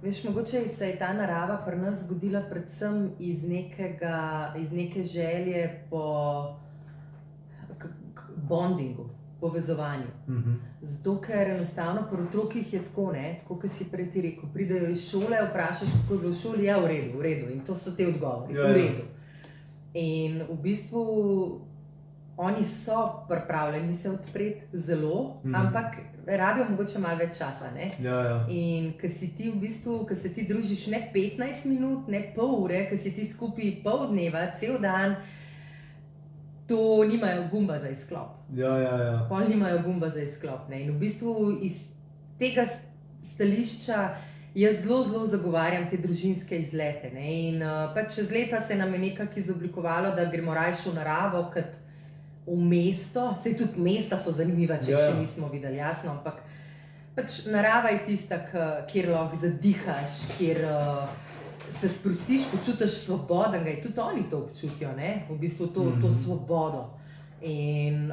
Veš, mogoče se je ta narava pri nas zgodila predvsem iz neke želje po bondingu, povezovanju. Zato, ker enostavno pri otrokih je tako, tako kot si prej ti rekel, pridejo iz šole, vprašaš, kako je bilo v šoli, ja, v redu, in to so te odgovori, v redu. In v bistvu oni so pripravljeni se odpreti zelo, ampak rabijo mogoče malo več časa, ne? In ko si ti v bistvu, ko se ti družiš ne 15 minut, ne pol ure, ko si ti skupaj pol dneva, cel dan, to nimajo gumba za izklop. Pol nimajo gumba za izklop, ne? In v bistvu iz tega stališča jaz zelo zagovarjam te družinske izlete, ne? In pač čez leta se nam je nekako izoblikovalo, da gremo rajši v naravo, kot v mesto. Saj tudi mesta so zanimiva, če še nismo videli, jasno, ampak pač narava je tista, kjer lahko zadihaš, kjer se sprostiš, počutiš svobodnega, in tudi oni to občutijo, ne? V bistvu to svobodo. In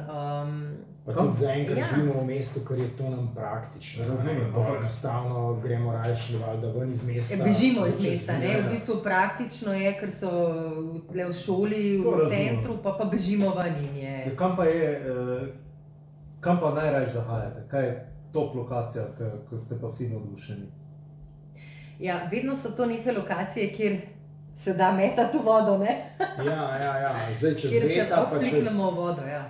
pa tudi zaenkrat živimo v mestu, ker je to nam praktično. Razumem, enostavno gremo rajši valjda ven iz mesta. Bežimo iz mesta, ne? V bistvu praktično je, ker so tle v šoli, v centru, pa bežimo ven in je... Kam pa najrajši zahajate? Kaj je top lokacija, ko ste pa vsi navdušeni? Ja, vedno so to neke lokacije, kjer se da metati v vodo, ne? Ja, zdaj čez leta pa čez... Kjer se pa vfliknemo v vodo, ja.